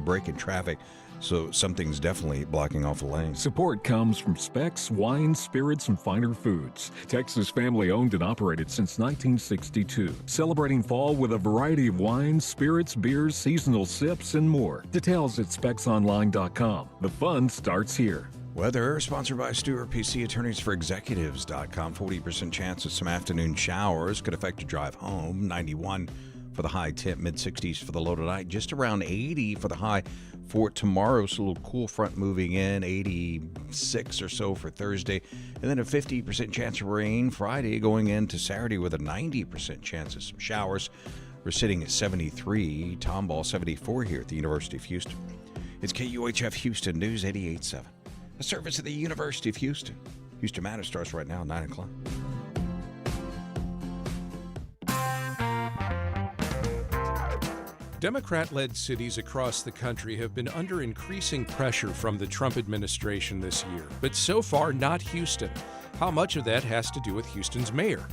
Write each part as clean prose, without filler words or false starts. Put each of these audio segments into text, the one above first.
break in traffic, so something's definitely blocking off the lane. Support comes from Specs Wine, Spirits, and Finer Foods. Texas family owned and operated since 1962. Celebrating fall with a variety of wines, spirits, beers, seasonal sips, and more. Details at specsonline.com. The fun starts here. Weather sponsored by Stewart PC Attorneys for Executives.com. 40% chance of some afternoon showers could affect your drive home. 91 for the high tip, mid-60s for the low tonight. Just around 80 for the high for tomorrow. So a little cool front moving in, 86 or so for Thursday. And then a 50% chance of rain Friday going into Saturday with a 90% chance of some showers. We're sitting at 73, Tomball 74 here at the University of Houston. It's KUHF Houston News 88.7. A service at the University of Houston. Houston Matters starts right now at 9 o'clock. Democrat-led cities across the country have been under increasing pressure from the Trump administration this year, but so far not Houston. How much of that has to do with Houston's mayor?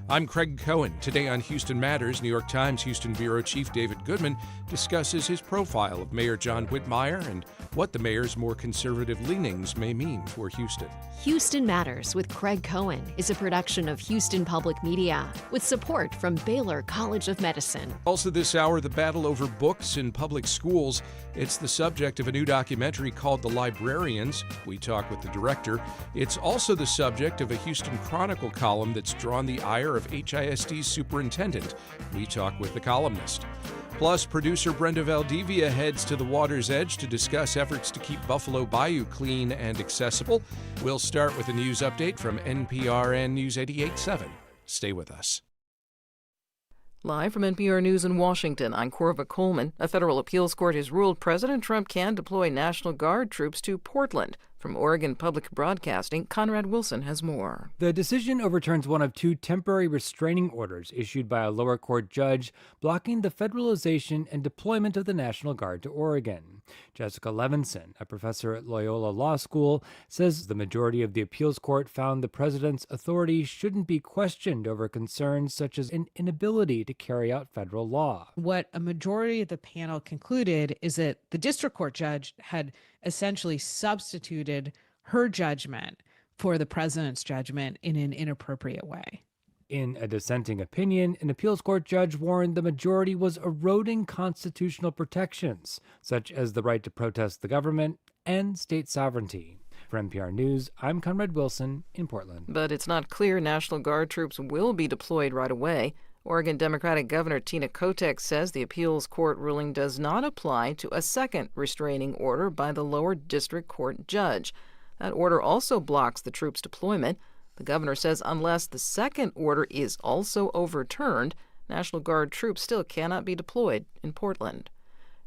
I'm Craig Cohen. Today on Houston Matters, New York Times Houston Bureau Chief David Goodman discusses his profile of Mayor John Whitmire and what the mayor's more conservative leanings may mean for Houston. Houston Matters with Craig Cohen is a production of Houston Public Media with support from Baylor College of Medicine. Also this hour, the battle over books in public schools. It's the subject of a new documentary called The Librarians. We talk with the director. It's also the subject of a Houston Chronicle column that's drawn the ire of HISD's superintendent. We talk with the columnist. Plus, producer Brenda Valdivia heads to the water's edge to discuss efforts to keep Buffalo Bayou clean and accessible. We'll start with a news update from NPR and News 88.7. Stay with us. Live from NPR News in Washington, I'm Corva Coleman. A federal appeals court has ruled President Trump can deploy National Guard troops to Portland. From Oregon Public Broadcasting, Conrad Wilson has more. The decision overturns one of two temporary restraining orders issued by a lower court judge blocking the federalization and deployment of the National Guard to Oregon. Jessica Levinson, a professor at Loyola Law School, says the majority of the appeals court found the president's authority shouldn't be questioned over concerns such as an inability to carry out federal law. What a majority of the panel concluded is that the district court judge had essentially substituted her judgment for the president's judgment in an inappropriate way. In a dissenting opinion, an appeals court judge warned the majority was eroding constitutional protections, such as the right to protest the government and state sovereignty. For NPR News, I'm Conrad Wilson in Portland. But it's not clear National Guard troops will be deployed right away. Oregon Democratic Governor Tina Kotek says the appeals court ruling does not apply to a second restraining order by the lower district court judge. That order also blocks the troops' deployment. The governor says unless the second order is also overturned, National Guard troops still cannot be deployed in Portland.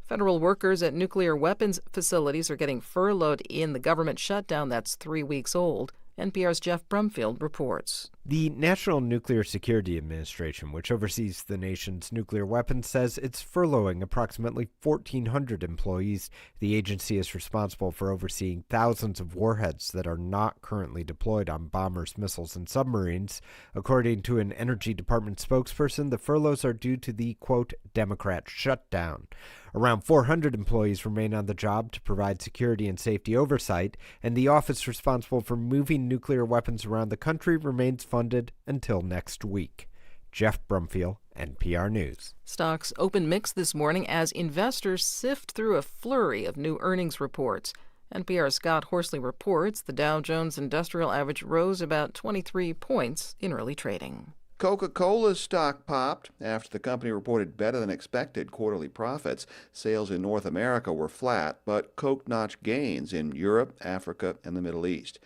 Federal workers at nuclear weapons facilities are getting furloughed in the government shutdown that's 3 weeks old. NPR's Jeff Brumfield reports. The National Nuclear Security Administration, which oversees the nation's nuclear weapons, says it's furloughing approximately 1,400 employees. The agency is responsible for overseeing thousands of warheads that are not currently deployed on bombers, missiles, and submarines. According to an Energy Department spokesperson, the furloughs are due to the, quote, Democrat shutdown. Around 400 employees remain on the job to provide security and safety oversight, and the office responsible for moving nuclear weapons around the country remains funded until next week. Jeff Brumfield, NPR News. Stocks open mixed this morning as investors sift through a flurry of new earnings reports. NPR's Scott Horsley reports the Dow Jones Industrial Average rose about 23 points in early trading. Coca-Cola's stock popped after the company reported better than expected quarterly profits. Sales in North America were flat, but Coke notched gains in Europe, Africa, and the Middle East.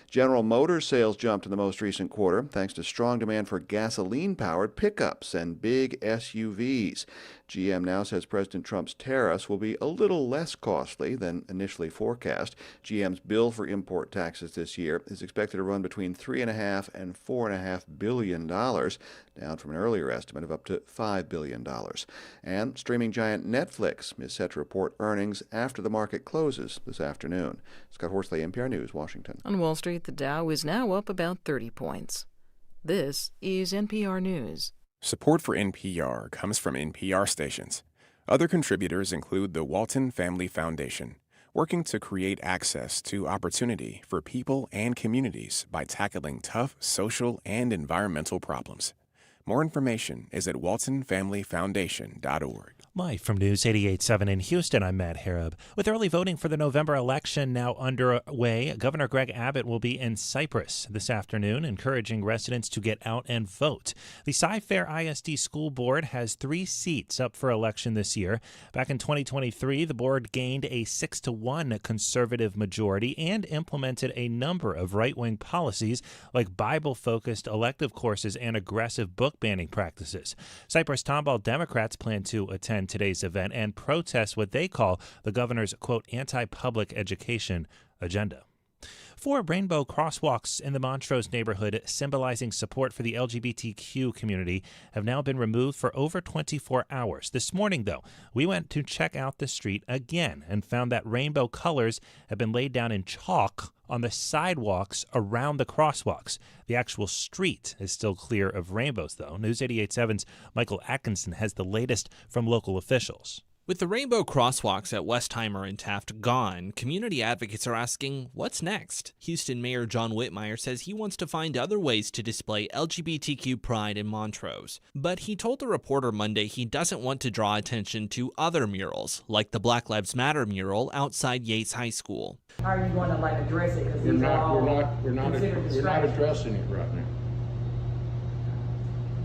General Motors sales jumped in the most recent quarter thanks to strong demand for gasoline-powered pickups and big SUVs. GM now says President Trump's tariffs will be a little less costly than initially forecast. GM's bill for import taxes this year is expected to run between $3.5 and $4.5 billion, down from an earlier estimate of up to $5 billion. And streaming giant Netflix is set to report earnings after the market closes this afternoon. Scott Horsley, NPR News, Washington. On Wall Street, the Dow is now up about 30 points. This is NPR News. Support for NPR comes from NPR stations. Other contributors include the Walton Family Foundation, working to create access to opportunity for people and communities by tackling tough social and environmental problems. More information is at waltonfamilyfoundation.org. Live from News 88.7 in Houston, I'm Matt Harab. With early voting for the November election now underway, Governor Greg Abbott will be in Cypress this afternoon, encouraging residents to get out and vote. The Cy-Fair ISD School Board has 3 seats up for election this year. Back in 2023, the board gained a 6-1 conservative majority and implemented a number of right-wing policies like Bible-focused elective courses and aggressive book banning practices. Cypress Tomball Democrats plan to attend today's event and protest what they call the governor's, quote, anti-public education agenda. 4 rainbow crosswalks in the Montrose neighborhood symbolizing support for the LGBTQ community have now been removed for over 24 hours. This morning, though, we went to check out the street again and found that rainbow colors have been laid down in chalk on the sidewalks around the crosswalks. The actual street is still clear of rainbows, though. News 88.7's Michael Atkinson has the latest from local officials. With the rainbow crosswalks at Westheimer and Taft gone, community advocates are asking, what's next? Houston Mayor John Whitmire says he wants to find other ways to display LGBTQ pride in Montrose. But he told the reporter Monday he doesn't want to draw attention to other murals, like the Black Lives Matter mural outside Yates High School. How are you going to address it? Because we're not addressing it right now.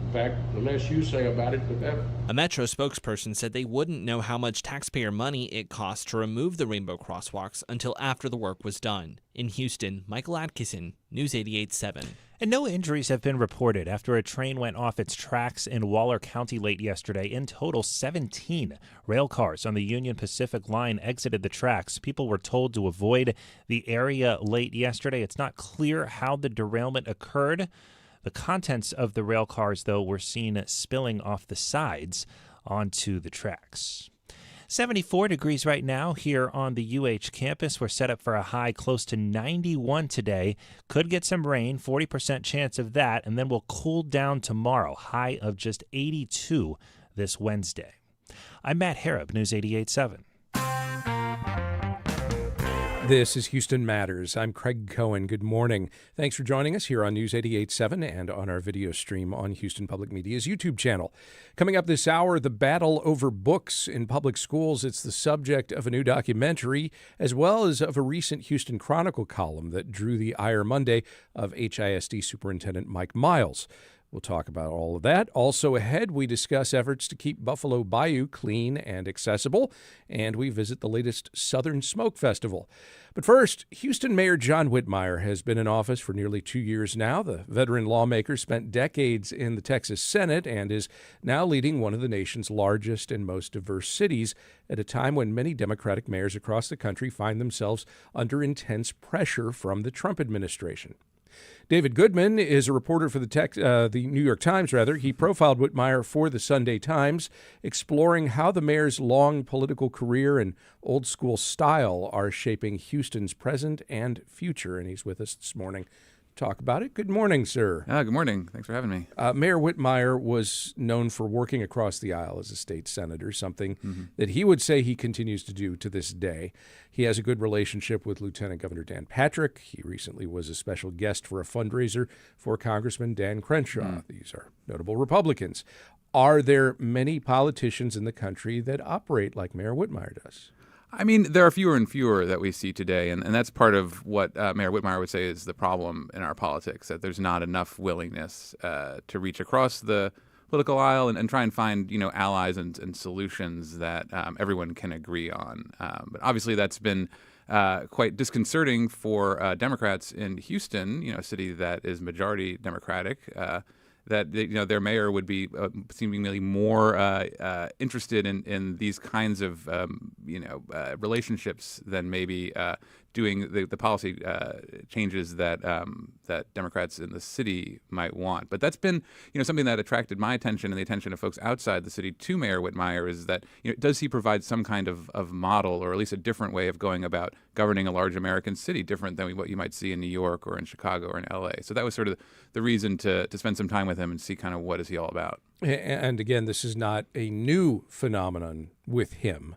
In fact, unless you say about it, but that. A Metro spokesperson said they wouldn't know how much taxpayer money it cost to remove the rainbow crosswalks until after the work was done. In Houston, Michael Atkinson, News 88.7. And no injuries have been reported after a train went off its tracks in Waller County late yesterday. In total, 17 rail cars on the Union Pacific line exited the tracks. People were told to avoid the area late yesterday. It's not clear how the derailment occurred. The contents of the rail cars, though, were seen spilling off the sides onto the tracks. 74 degrees right now here on the UH campus. We're set up for a high close to 91 today. Could get some rain, 40% chance of that, and then we'll cool down tomorrow. High of just 82 this Wednesday. I'm Matt Harab, News 88.7. This is Houston Matters. I'm Craig Cohen. Good morning. Thanks for joining us here on News 88.7 and on our video stream on Houston Public Media's YouTube channel. Coming up this hour, the battle over books in public schools. It's the subject of a new documentary, as well as of a recent Houston Chronicle column that drew the ire Monday of HISD Superintendent Mike Miles. We'll talk about all of that. Also ahead, we discuss efforts to keep Buffalo Bayou clean and accessible, and we visit the latest Southern Smoke Festival. But first, Houston Mayor John Whitmire has been in office for nearly 2 years now. The veteran lawmaker spent decades in the Texas Senate and is now leading one of the nation's largest and most diverse cities at a time when many Democratic mayors across the country find themselves under intense pressure from the Trump administration. David Goodman is a reporter for the New York Times. He profiled Whitmire for the Sunday Times, exploring how the mayor's long political career and old-school style are shaping Houston's present and future. And he's with us this morning to talk about it. Good morning, sir. Good morning. Thanks for having me. Mayor Whitmire was known for working across the aisle as a state senator, something that he would say he continues to do to this day. He has a good relationship with Lieutenant Governor Dan Patrick. He recently was a special guest for a fundraiser for Congressman Dan Crenshaw. These are notable Republicans. Are there many politicians in the country that operate like Mayor Whitmire does? I mean, there are fewer and fewer that we see today, and that's part of what Mayor Whitmire would say is the problem in our politics, that there's not enough willingness to reach across the political aisle and try and find, allies and solutions that everyone can agree on. But obviously that's been quite disconcerting for Democrats in Houston, a city that is majority Democratic, that their mayor would be seemingly more interested in these kinds of relationships than maybe doing the policy changes that that Democrats in the city might want. But that's been something that attracted my attention and the attention of folks outside the city to Mayor Whitmire is that does he provide some kind of model or at least a different way of going about governing a large American city, different than what you might see in New York or in Chicago or in LA. So that was sort of the reason to spend some time with with him and see kind of what is he all about. And again, this is not a new phenomenon with him.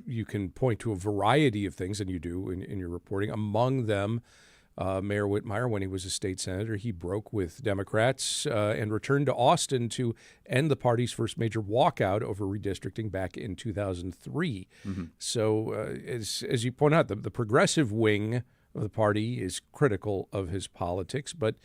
You can point to a variety of things, and you do in your reporting. Among them, Mayor Whitmire, when he was a state senator, he broke with Democrats and returned to Austin to end the party's first major walkout over redistricting back in 2003. So as you point out, the progressive wing of the party is critical of his politics, but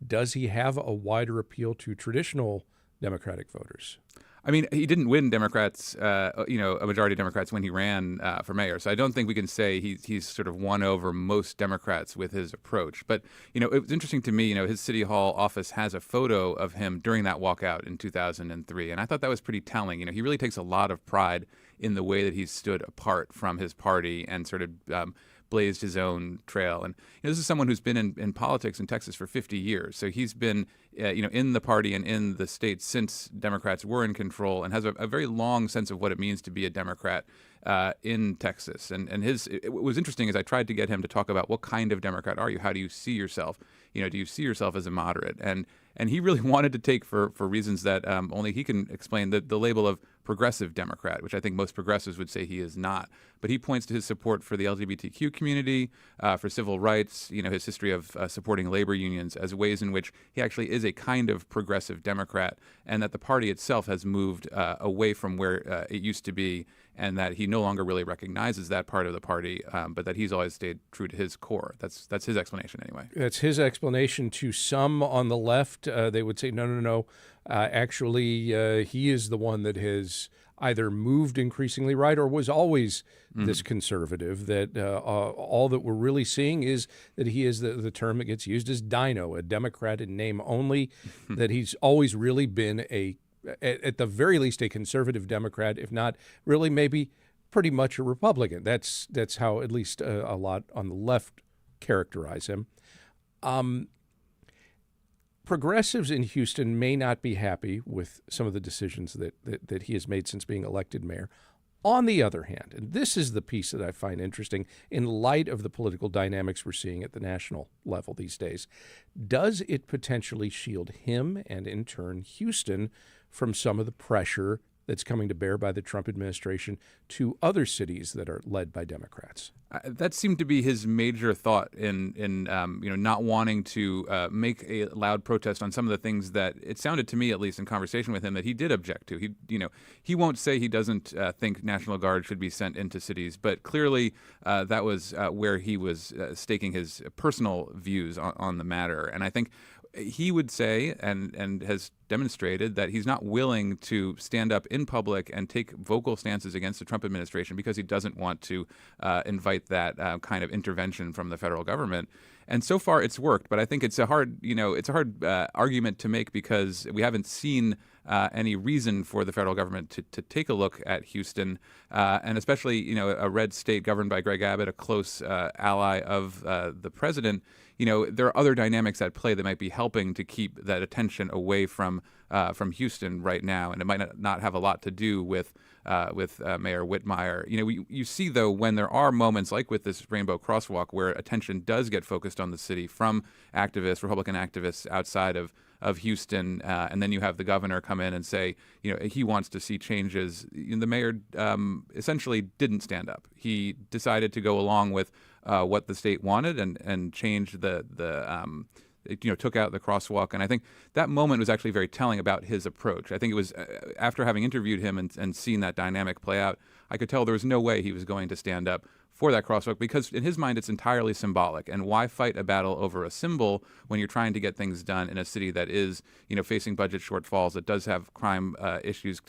does he have a wider appeal to traditional Democratic voters? I mean, he didn't win Democrats, a majority of Democrats when he ran for mayor. So I don't think we can say he's sort of won over most Democrats with his approach. But, it was interesting to me, his City Hall office has a photo of him during that walkout in 2003. And I thought that was pretty telling. He really takes a lot of pride in the way that he stood apart from his party and sort of blazed his own trail. And this is someone who's been in politics in Texas for 50 years. So he's been in the party and in the state since Democrats were in control, and has a very long sense of what it means to be a Democrat in Texas. And it was interesting as I tried to get him to talk about what kind of Democrat are you? How do you see yourself? Do you see yourself as a moderate? And he really wanted to take, for reasons that only he can explain, the label of progressive Democrat, which I think most progressives would say he is not. But he points to his support for the LGBTQ community, for civil rights, his history of supporting labor unions as ways in which he actually is a kind of progressive Democrat, and that the party itself has moved away from where it used to be, and that he no longer really recognizes that part of the party, but that he's always stayed true to his core. That's his explanation anyway. That's his explanation. To some on the left, they would say, no. Actually, he is the one that has either moved increasingly right or was always this conservative, that all that we're really seeing is that he is the term that gets used as dino, a Democrat in name only, that he's always really been at the very least a conservative Democrat, if not really maybe pretty much a Republican. That's how at least a lot on the left characterize him. Progressives in Houston may not be happy with some of the decisions that he has made since being elected mayor. On the other hand, and this is the piece that I find interesting in light of the political dynamics we're seeing at the national level these days, does it potentially shield him and in turn Houston from some of the pressure that's coming to bear by the Trump administration to other cities that are led by Democrats? That seemed to be his major thought in not wanting to make a loud protest on some of the things that it sounded to me, at least in conversation with him, that he did object to. He won't say he doesn't think National Guard should be sent into cities, but clearly that was where he was staking his personal views on the matter. And I think he would say and has demonstrated that he's not willing to stand up in public and take vocal stances against the Trump administration because he doesn't want to invite that kind of intervention from the federal government. And so far, it's worked. But I think it's a hard argument to make because we haven't seen any reason for the federal government to take a look at Houston, and especially a red state governed by Greg Abbott, a close ally of the president. There are other dynamics at play that might be helping to keep that attention away from Houston right now, and it might not have a lot to do with Mayor Whitmire. You see though when there are moments like with this Rainbow Crosswalk where attention does get focused on the city from Republican activists outside of Houston, and then you have the governor come in and say, he wants to see changes. The mayor essentially didn't stand up. He decided to go along with what the state wanted and changed took out the crosswalk. And I think that moment was actually very telling about his approach. I think it was after having interviewed him and seen that dynamic play out, I could tell there was no way he was going to stand up for that crosswalk because in his mind it's entirely symbolic. And why fight a battle over a symbol when you're trying to get things done in a city that is facing budget shortfalls, that does have crime issues,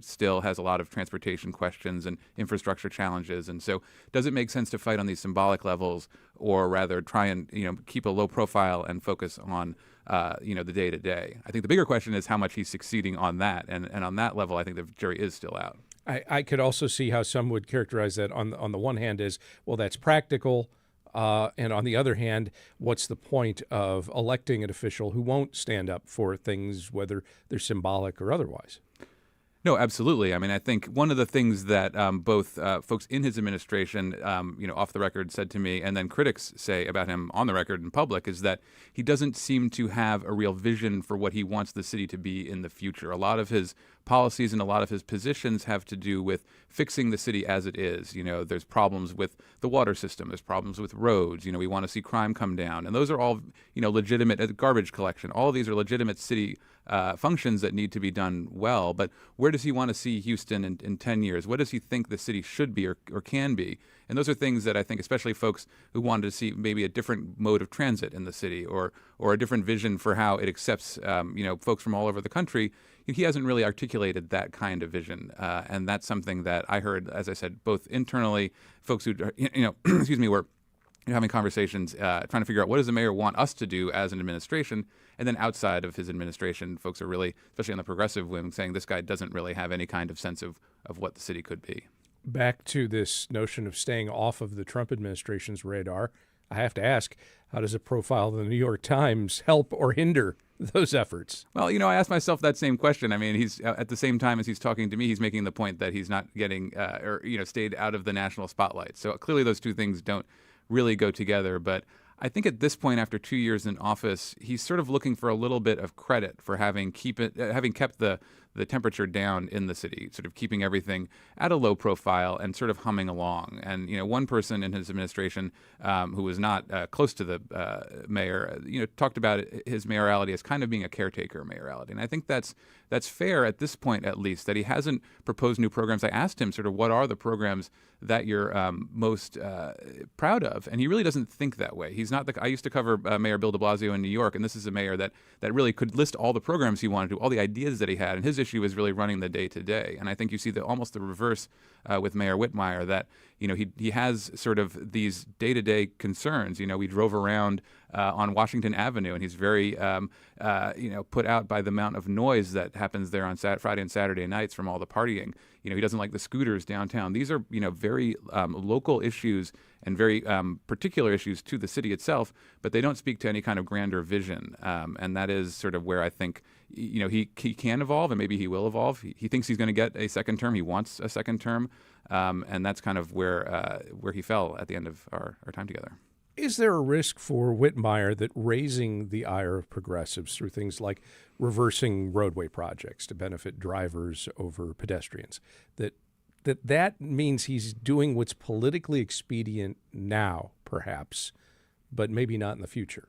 still has a lot of transportation questions and infrastructure challenges. And so does it make sense to fight on these symbolic levels, or rather try and keep a low profile and focus on the day to day? I think the bigger question is how much he's succeeding on that, and on that level I think the jury is still out. I could also see how some would characterize that on the one hand as, well, that's practical, and on the other hand, what's the point of electing an official who won't stand up for things, whether they're symbolic or otherwise? No, absolutely. I mean, I think one of the things that both folks in his administration, off the record said to me, and then critics say about him on the record in public, is that he doesn't seem to have a real vision for what he wants the city to be in the future. A lot of his policies and a lot of his positions have to do with fixing the city as it is. There's problems with the water system. There's problems with roads. We want to see crime come down. And those are all, legitimate garbage collection. All of these are legitimate city functions that need to be done well. But where does he want to see Houston in 10 years? What does he think the city should be or can be? And those are things that I think, especially folks who wanted to see maybe a different mode of transit in the city or a different vision for how it accepts, folks from all over the country, he hasn't really articulated that kind of vision. And that's something that I heard, as I said, both internally, folks who, were having conversations, trying to figure out what does the mayor want us to do as an administration, and then outside of his administration, folks are really, especially on the progressive wing, saying this guy doesn't really have any kind of sense of what the city could be. Back to this notion of staying off of the Trump administration's radar, I have to ask, how does a profile of the New York Times help or hinder those efforts? Well, I asked myself that same question. I mean, he's at the same time as he's talking to me, he's making the point that he's not getting stayed out of the national spotlight. So clearly those two things don't really go together. But I think at this point, after 2 years in office, he's sort of looking for a little bit of credit for having kept the temperature down in the city, sort of keeping everything at a low profile and sort of humming along. And, one person in his administration who was not close to the mayor, talked about his mayorality as kind of being a caretaker mayorality. And I think that's fair at this point, at least, that he hasn't proposed new programs. I asked him sort of what are the programs that you're most proud of? And he really doesn't think that way. He's not I used to cover Mayor Bill de Blasio in New York, and this is a mayor that really could list all the programs he wanted to, all the ideas that he had. And his issue is really running the day-to-day. And I think you see almost the reverse with Mayor Whitmire, that he has sort of these day-to-day concerns. We drove around on Washington Avenue, and he's very put out by the amount of noise that happens there on Friday and Saturday nights from all the partying. He doesn't like the scooters downtown. These are very local issues and very particular issues to the city itself, but they don't speak to any kind of grander vision. And that is sort of where I think he can evolve, and maybe he will evolve. He thinks he's going to get a second term. He wants a second term, and that's kind of where he fell at the end of our time together. Is there a risk for Whitmire that raising the ire of progressives through things like reversing roadway projects to benefit drivers over pedestrians, that means he's doing what's politically expedient now, perhaps, but maybe not in the future?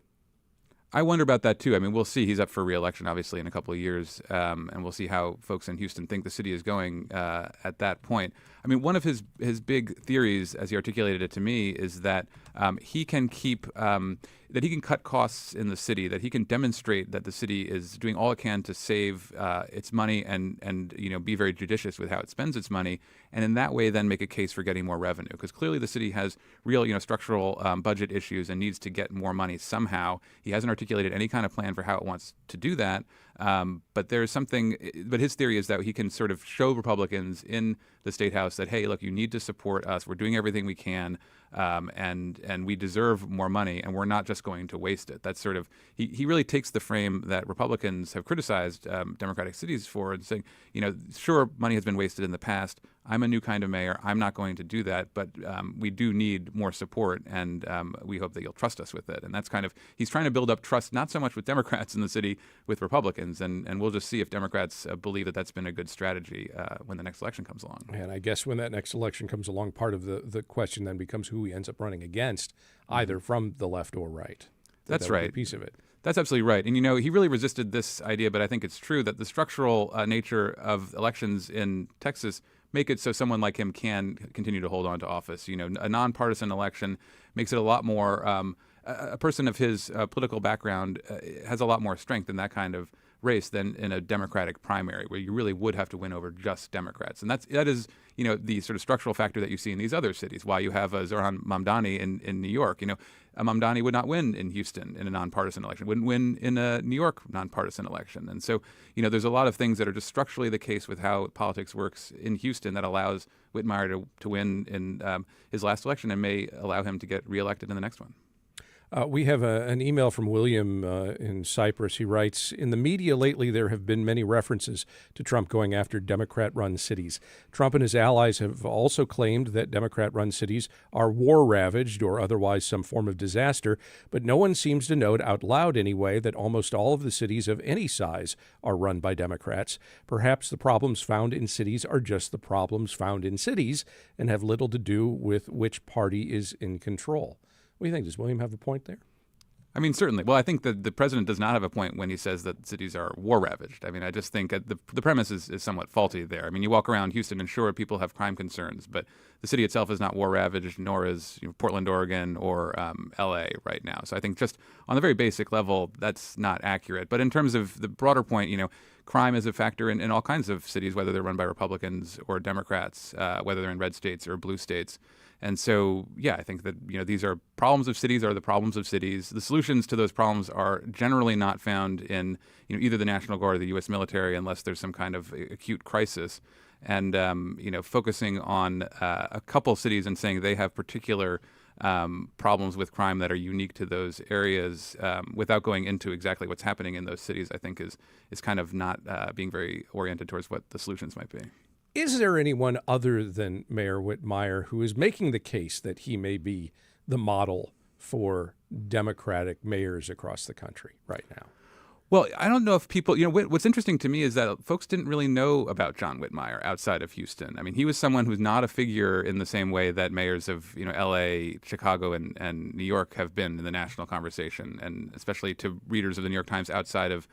I wonder about that, too. I mean, we'll see. He's up for re-election, obviously, in a couple of years, and we'll see how folks in Houston think the city is going at that point. I mean, one of his big theories, as he articulated it to me, is that he can that he can cut costs in the city, that he can demonstrate that the city is doing all it can to save its money and be very judicious with how it spends its money, and in that way then make a case for getting more revenue. Because clearly the city has real structural budget issues and needs to get more money somehow. He hasn't articulated any kind of plan for how it wants to do that. But his theory is that he can sort of show Republicans in the State House that, hey, look, you need to support us. We're doing everything we can, and we deserve more money, and we're not just going to waste it. That's sort of he really takes the frame that Republicans have criticized Democratic cities for, and saying, sure, money has been wasted in the past. I'm a new kind of mayor. I'm not going to do that, but we do need more support, and we hope that you'll trust us with it. And that's kind of, he's trying to build up trust, not so much with Democrats in the city, with Republicans, and we'll just see if Democrats believe that that's been a good strategy when the next election comes along. And I guess when that next election comes along, part of the question then becomes who he ends up running against, either from the left or right. That's right. A piece of it. That's absolutely right. And, he really resisted this idea, but I think it's true that the structural nature of elections in Texas make it so someone like him can continue to hold on to office. A nonpartisan election makes it a lot more, a person of his political background has a lot more strength in that kind of race than in a Democratic primary, where you really would have to win over just Democrats. And that is the sort of structural factor that you see in these other cities, why you have Zohran Mamdani in New York. Mamdani would not win in Houston in a nonpartisan election, wouldn't win in a New York nonpartisan election. And so, there's a lot of things that are just structurally the case with how politics works in Houston that allows Whitmire to win in his last election and may allow him to get reelected in the next one. We have an email from William in Cyprus. He writes, in the media lately, there have been many references to Trump going after Democrat-run cities. Trump and his allies have also claimed that Democrat-run cities are war-ravaged or otherwise some form of disaster, but no one seems to note out loud anyway that almost all of the cities of any size are run by Democrats. Perhaps the problems found in cities are just the problems found in cities and have little to do with which party is in control. What do you think? Does William have a point there? I mean, certainly. Well, I think that the president does not have a point when he says that cities are war-ravaged. I mean, I just think the premise is somewhat faulty there. I mean, you walk around Houston and sure, people have crime concerns, but the city itself is not war-ravaged, nor is Portland, Oregon, or L.A. right now. So I think just on the very basic level, that's not accurate. But in terms of the broader point, crime is a factor in all kinds of cities, whether they're run by Republicans or Democrats, whether they're in red states or blue states. And so, yeah, I think that, these are problems of cities are the problems of cities. The solutions to those problems are generally not found in, either the National Guard or the U.S. military unless there's some kind of acute crisis. And, focusing on a couple cities and saying they have particular problems with crime that are unique to those areas without going into exactly what's happening in those cities, I think is kind of not being very oriented towards what the solutions might be. Is there anyone other than Mayor Whitmire who is making the case that he may be the model for Democratic mayors across the country right now? Well, I don't know if people, what's interesting to me is that folks didn't really know about John Whitmire outside of Houston. I mean, he was someone who's not a figure in the same way that mayors of, L.A., Chicago, and New York have been in the national conversation, and especially to readers of the New York Times outside of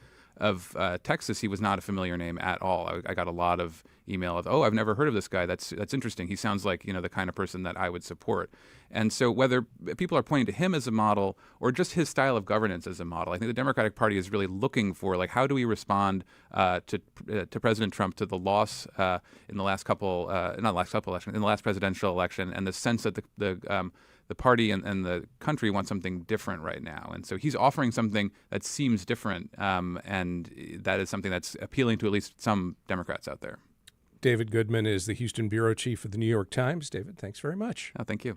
Texas, he was not a familiar name at all. I got a lot of email of, I've never heard of this guy. That's interesting. He sounds like, the kind of person that I would support. And so whether people are pointing to him as a model or just his style of governance as a model, I think the Democratic Party is really looking for, how do we respond to President Trump, to the loss in the last in the last presidential election, and the sense that the party and the country want something different right now. And so he's offering something that seems different, and that is something that's appealing to at least some Democrats out there. David Goodman is the Houston bureau chief of the New York Times. David, thanks very much. Oh, thank you.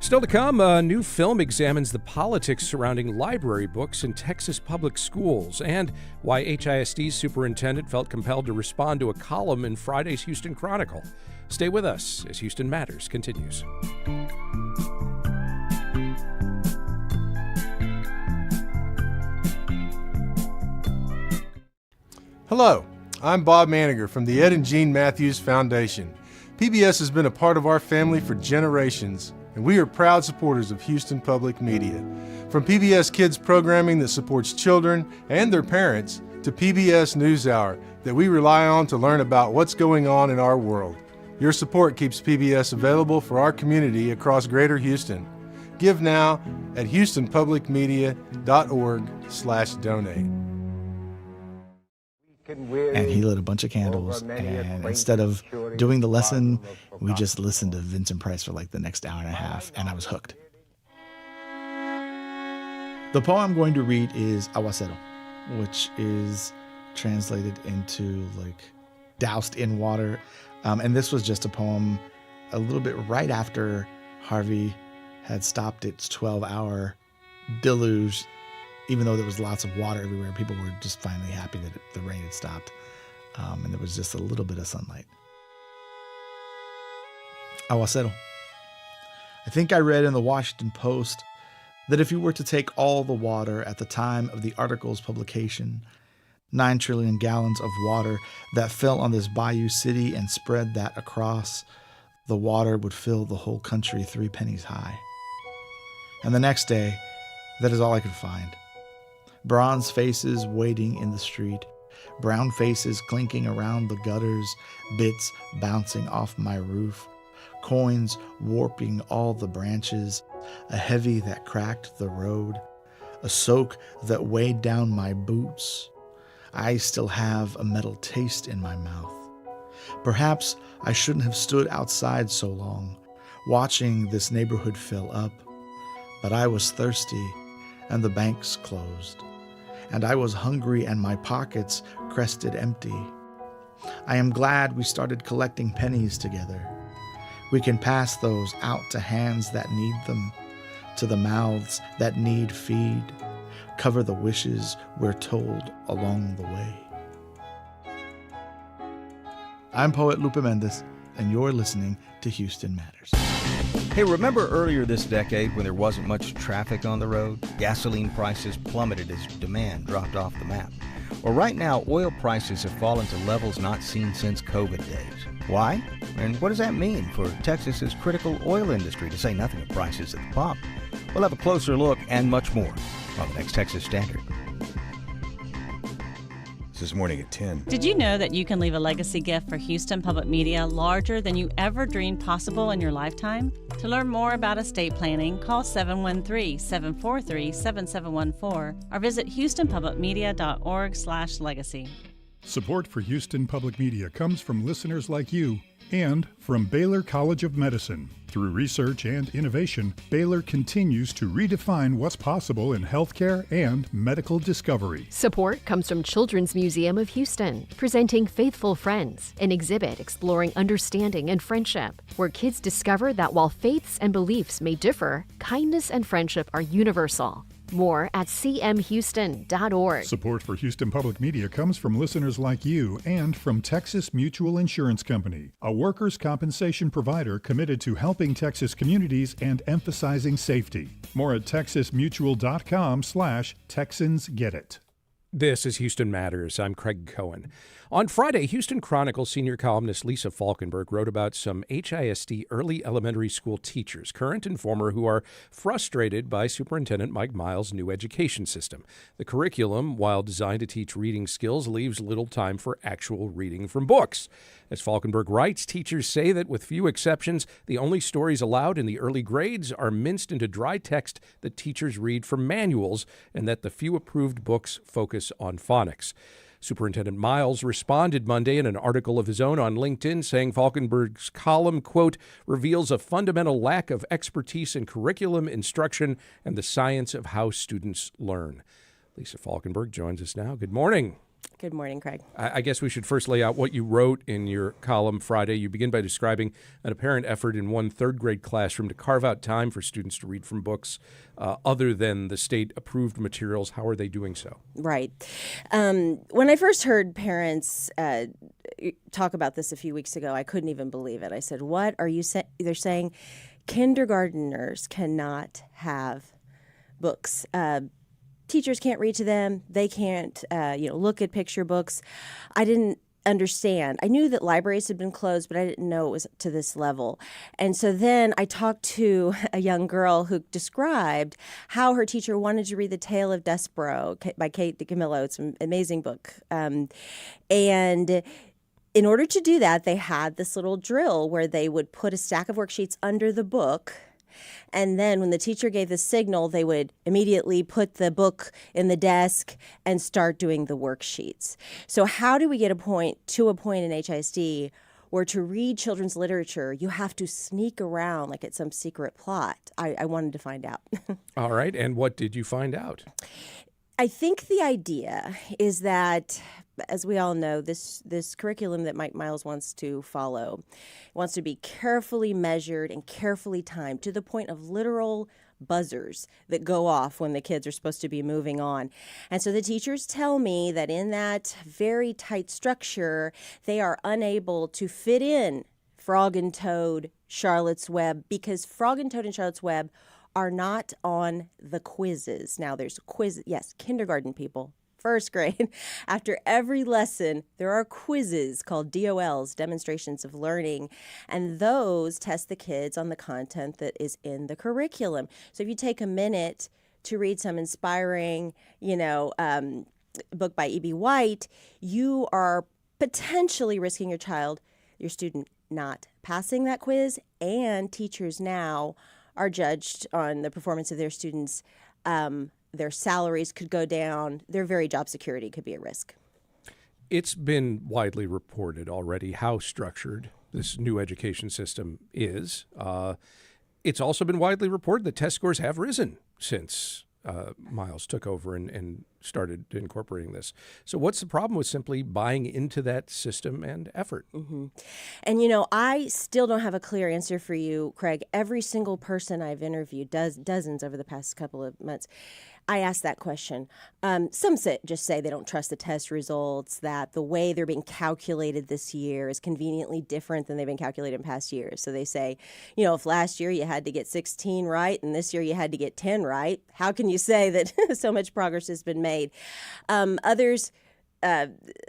Still to come, a new film examines the politics surrounding library books in Texas public schools and why HISD's superintendent felt compelled to respond to a column in Friday's Houston Chronicle. Stay with us as Houston Matters continues. Hello, I'm Bob Maniger from the Ed and Jean Matthews Foundation. PBS has been a part of our family for generations, and we are proud supporters of Houston Public Media. From PBS Kids programming that supports children and their parents to PBS NewsHour that we rely on to learn about what's going on in our world. Your support keeps PBS available for our community across Greater Houston. Give now at houstonpublicmedia.org/donate. And he lit a bunch of candles, and instead of doing the lesson, we just listened to Vincent Price for like the next hour and a half, and I was hooked. The poem I'm going to read is Aguacero, which is translated into like doused in water. And this was just a poem a little bit right after Harvey had stopped its 12-hour deluge. Even though there was lots of water everywhere, people were just finally happy that the rain had stopped. And there was just a little bit of sunlight. Aguacero. I think I read in the Washington Post that if you were to take all the water at the time of the article's publication, 9 trillion gallons of water that fell on this bayou city and spread that across, the water would fill the whole country 3 pennies high. And the next day, that is all I could find. Bronze faces waiting in the street, brown faces clinking around the gutters, bits bouncing off my roof, coins warping all the branches, a heavy that cracked the road, a soak that weighed down my boots. I still have a metal taste in my mouth. Perhaps I shouldn't have stood outside so long, watching this neighborhood fill up, but I was thirsty and the banks closed. And I was hungry and my pockets crested empty. I am glad we started collecting pennies together. We can pass those out to hands that need them, to the mouths that need feed. Cover the wishes we're told along the way. I'm poet Lupe Mendez, and you're listening to Houston Matters. Hey, remember earlier this decade when there wasn't much traffic on the road? Gasoline prices plummeted as demand dropped off the map. Well, right now, oil prices have fallen to levels not seen since COVID days. Why? And what does that mean for Texas's critical oil industry, to say nothing of prices at the pump? We'll have a closer look and much more on the next Texas Standard. This morning at 10. Did you know that you can leave a legacy gift for Houston Public Media larger than you ever dreamed possible in your lifetime? To learn more about estate planning, call 713-743-7714 or visit houstonpublicmedia.org/legacy. Support for Houston Public Media comes from listeners like you and from Baylor College of Medicine. Through research and innovation, Baylor continues to redefine what's possible in healthcare and medical discovery. Support comes from Children's Museum of Houston, presenting Faithful Friends, an exhibit exploring understanding and friendship, where kids discover that while faiths and beliefs may differ, kindness and friendship are universal. More at cmhouston.org. Support for Houston Public Media comes from listeners like you and from Texas Mutual Insurance Company, a workers' compensation provider committed to helping Texas communities and emphasizing safety. More at texasmutual.com/TexansGetIt. This is Houston Matters. I'm Craig Cohen. On Friday, Houston Chronicle senior columnist Lisa Falkenberg wrote about some HISD early elementary school teachers, current and former, who are frustrated by Superintendent Mike Miles' new education system. The curriculum, while designed to teach reading skills, leaves little time for actual reading from books. As Falkenberg writes, teachers say that with few exceptions, the only stories allowed in the early grades are minced into dry text that teachers read from manuals, and that the few approved books focus on phonics. Superintendent Miles responded Monday in an article of his own on LinkedIn, saying Falkenberg's column, quote, reveals a fundamental lack of expertise in curriculum instruction and the science of how students learn. Lisa Falkenberg joins us now. Good morning. Good morning, Craig. I guess we should first lay out what you wrote in your column Friday. You begin by describing an apparent effort in one third-grade classroom to carve out time for students to read from books other than the state-approved materials. How are they doing so? Right. When I first heard parents talk about this a few weeks ago, I couldn't even believe it. I said, what are you saying? They're saying kindergarteners cannot have books. Teachers can't read to them. They can't, look at picture books. I didn't understand. I knew that libraries had been closed, but I didn't know it was to this level. And so then I talked to a young girl who described how her teacher wanted to read The Tale of Despereaux by Kate DiCamillo. It's an amazing book. And in order to do that, they had this little drill where they would put a stack of worksheets under the book. And then when the teacher gave the signal, they would immediately put the book in the desk and start doing the worksheets. So how do we get to a point in HISD where to read children's literature, you have to sneak around like it's some secret plot? I wanted to find out. All right. And what did you find out? I think the idea is that, as we all know, this curriculum that Mike Miles wants to follow wants to be carefully measured and carefully timed to the point of literal buzzers that go off when the kids are supposed to be moving on. And so the teachers tell me that in that very tight structure, they are unable to fit in Frog and Toad, Charlotte's Web, because Frog and Toad and Charlotte's Web are not on the quizzes. Now there's a quiz, yes, kindergarten people, first grade. After every lesson, there are quizzes called DOLs, demonstrations of learning, and those test the kids on the content that is in the curriculum. So if you take a minute to read some inspiring, book by E.B. White, you are potentially risking your student not passing that quiz, and teachers now are judged on the performance of their students. Their salaries could go down. Their very job security could be at risk. It's been widely reported already how structured this new education system is. It's also been widely reported that test scores have risen since Miles took over and started incorporating this. So what's the problem with simply buying into that system and effort? Mm-hmm. And, I still don't have a clear answer for you, Craig. Every single person I've interviewed, dozens over the past couple of months, I asked that question. Some just say they don't trust the test results, that the way they're being calculated this year is conveniently different than they've been calculated in past years. So they say, if last year you had to get 16 right and this year you had to get 10 right, how can you say that so much progress has been made? Others,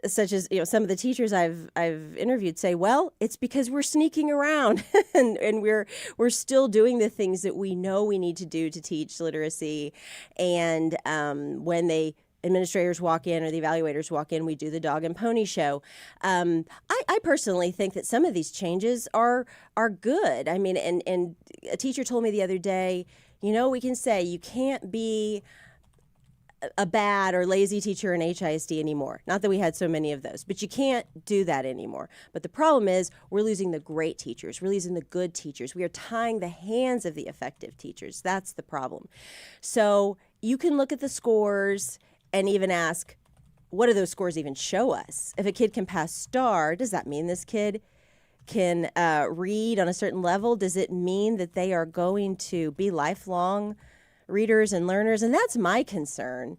such as some of the teachers I've interviewed, say, well, it's because we're sneaking around and we're still doing the things that we know we need to do to teach literacy. And when the administrators walk in or the evaluators walk in, we do the dog and pony show. I personally think that some of these changes are good. I mean, and a teacher told me the other day, we can say you can't be a bad or lazy teacher in HISD anymore. Not that we had so many of those, but you can't do that anymore. But the problem is we're losing the great teachers. We're losing the good teachers. We are tying the hands of the effective teachers. That's the problem. So you can look at the scores and even ask, what do those scores even show us? If a kid can pass STAR, does that mean this kid can read on a certain level? Does it mean that they are going to be lifelong readers and learners? And that's my concern.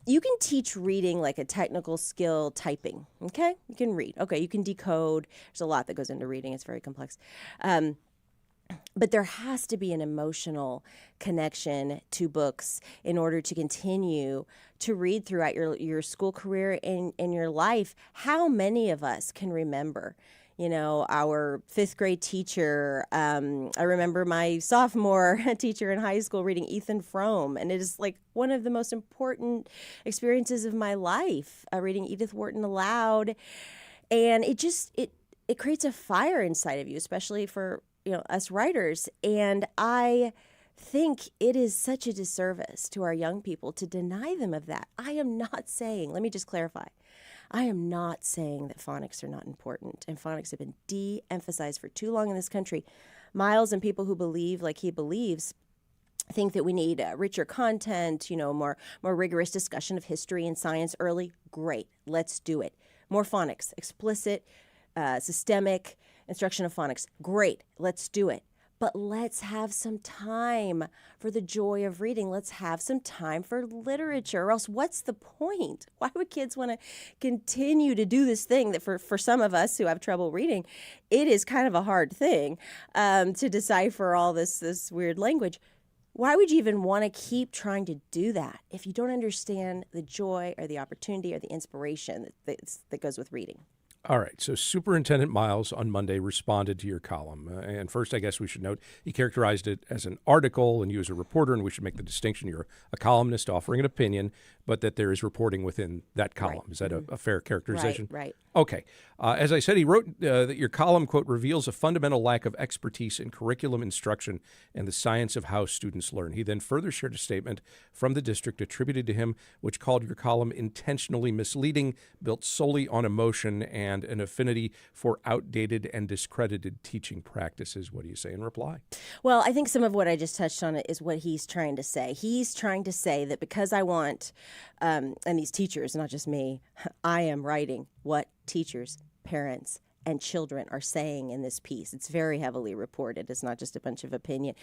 You can teach reading like a technical skill, typing, okay? You can read. Okay, you can decode. There's a lot that goes into reading. It's very complex. But there has to be an emotional connection to books in order to continue to read throughout your school career and your life. How many of us can remember our fifth grade teacher? I remember my sophomore teacher in high school reading Ethan Frome, and it is like one of the most important experiences of my life, reading Edith Wharton aloud. And it creates a fire inside of you, especially for us writers. And I think it is such a disservice to our young people to deny them of that. I am not saying, let me just clarify, I am not saying that phonics are not important, and phonics have been de-emphasized for too long in this country. Miles and people who believe like he believes think that we need richer content, more rigorous discussion of history and science early. Great, let's do it. More phonics, explicit, systemic instruction of phonics. Great, let's do it. But let's have some time for the joy of reading. Let's have some time for literature, or else what's the point? Why would kids want to continue to do this thing that for some of us who have trouble reading, it is kind of a hard thing to decipher all this weird language. Why would you even want to keep trying to do that if you don't understand the joy or the opportunity or the inspiration that goes with reading? All right, so Superintendent Miles on Monday responded to your column. And first, I guess we should note, he characterized it as an article and you as a reporter, and we should make the distinction. You're a columnist offering an opinion, but that there is reporting within that column. Right. Is that a fair characterization? Right. Okay. As I said, he wrote that your column, quote, reveals a fundamental lack of expertise in curriculum instruction and the science of how students learn. He then further shared a statement from the district attributed to him, which called your column intentionally misleading, built solely on emotion and an affinity for outdated and discredited teaching practices. What do you say in reply? Well, I think some of what I just touched on is what he's trying to say. He's trying to say that because I want, and these teachers, not just me, I am writing what teachers, parents, and children are saying in this piece. It's very heavily reported. It's not just a bunch of opinion.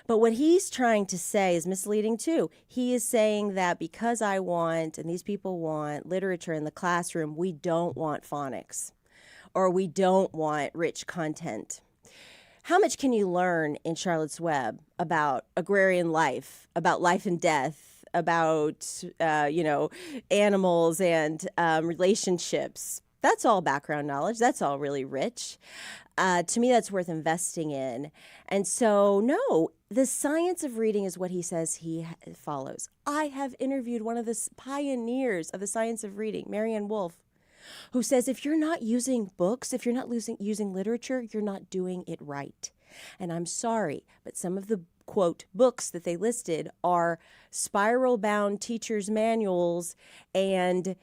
But what he's trying to say is misleading too. He is saying that because I want, and these people want, literature in the classroom, we don't want phonics, or we don't want rich content. How much can you learn in Charlotte's Web about agrarian life, about life and death, about, animals and relationships? That's all background knowledge. That's all really rich. To me, that's worth investing in. And so, no, the science of reading is what he says he follows. I have interviewed one of the pioneers of the science of reading, Marianne Wolfe, who says if you're not using books, if you're not using literature, you're not doing it right. And I'm sorry, but some of the, quote, books that they listed are spiral-bound teacher's manuals and,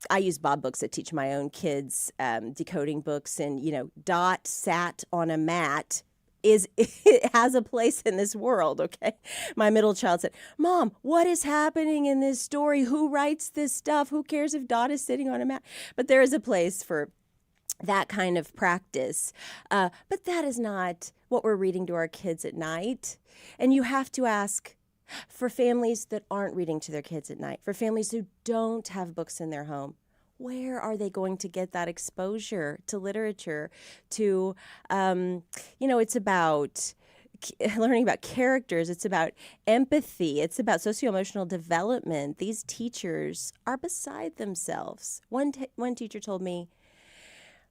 I use Bob books that teach my own kids decoding books, and, Dot sat on a mat it has a place in this world, okay? My middle child said, Mom, what is happening in this story? Who writes this stuff? Who cares if Dot is sitting on a mat? But there is a place for that kind of practice. But that is not what we're reading to our kids at night. And you have to ask, for families that aren't reading to their kids at night, for families who don't have books in their home, where are they going to get that exposure to literature, to, it's about learning about characters, it's about empathy, it's about socio-emotional development. These teachers are beside themselves. One teacher told me,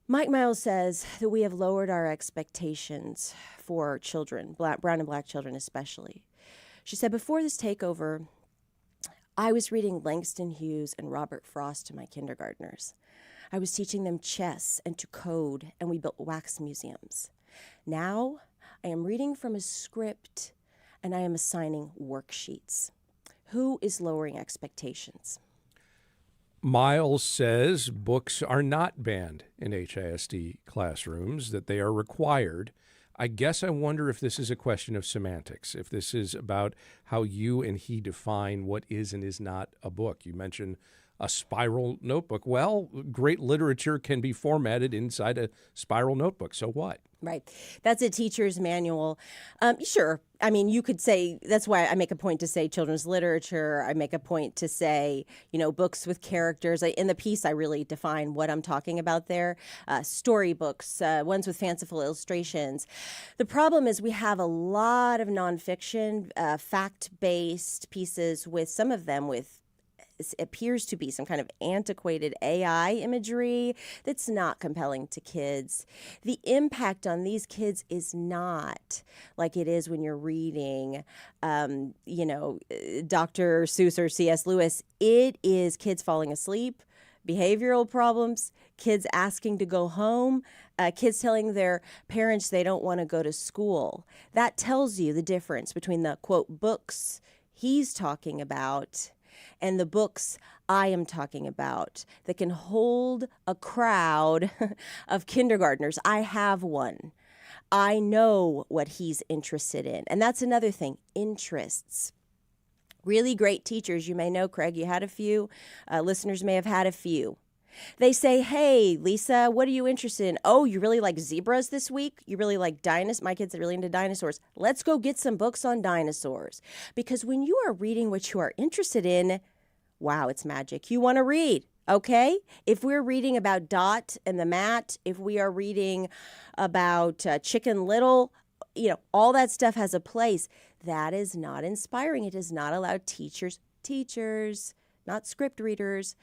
Mike Miles says that we have lowered our expectations for children, brown and black children especially. She said, before this takeover, I was reading Langston Hughes and Robert Frost to my kindergartners. I was teaching them chess and to code, and we built wax museums. Now, I am reading from a script, and I am assigning worksheets. Who is lowering expectations? Miles says books are not banned in HISD classrooms, that they are required. I guess I wonder if this is a question of semantics, if this is about how you and he define what is and is not a book. You mentioned a spiral notebook. Well, great literature can be formatted inside a spiral notebook. So what? Right. That's a teacher's manual. Sure. I mean, you could say, that's why I make a point to say children's literature. I make a point to say, books with characters. In the piece, I really define what I'm talking about there. Storybooks, ones with fanciful illustrations. The problem is we have a lot of nonfiction, fact-based pieces with some of them with appears to be some kind of antiquated AI imagery that's not compelling to kids. The impact on these kids is not like it is when you're reading, Dr. Seuss or C.S. Lewis. It is kids falling asleep, behavioral problems, kids asking to go home, kids telling their parents they don't want to go to school. That tells you the difference between the, quote, books he's talking about and the books I am talking about that can hold a crowd of kindergartners. I have one. I know what he's interested in. And that's another thing, interests. Really great teachers, you may know, Craig, you had a few. Listeners may have had a few. They say, hey, Lisa, what are you interested in? Oh, you really like zebras this week? You really like dinosaurs? My kids are really into dinosaurs. Let's go get some books on dinosaurs. Because when you are reading what you are interested in, wow, it's magic. You want to read, okay? If we're reading about Dot and the mat, if we are reading about Chicken Little, all that stuff has a place. That is not inspiring. It does not allow teachers, not script readers,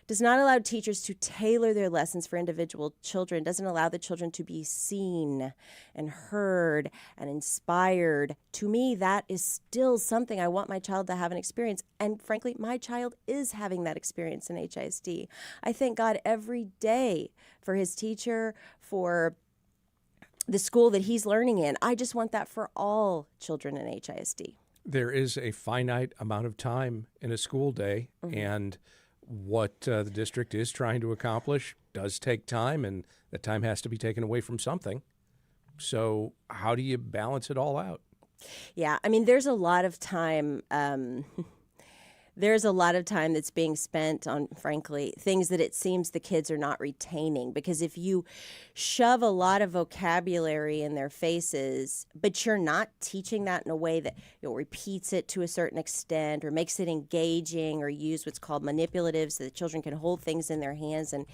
does not allow teachers to tailor their lessons for individual children, doesn't allow the children to be seen and heard and inspired. To me, that is still something I want my child to have an experience. And frankly, my child is having that experience in HISD. I thank God every day for his teacher, for the school that he's learning in. I just want that for all children in HISD. There is a finite amount of time in a school day, and what the district is trying to accomplish does take time, and that time has to be taken away from something. So how do you balance it all out? Yeah, I mean, there's a lot of time. There's a lot of time that's being spent on, frankly, things that it seems the kids are not retaining. Because if you shove a lot of vocabulary in their faces, but you're not teaching that in a way that repeats it to a certain extent or makes it engaging or use what's called manipulatives so that children can hold things in their hands and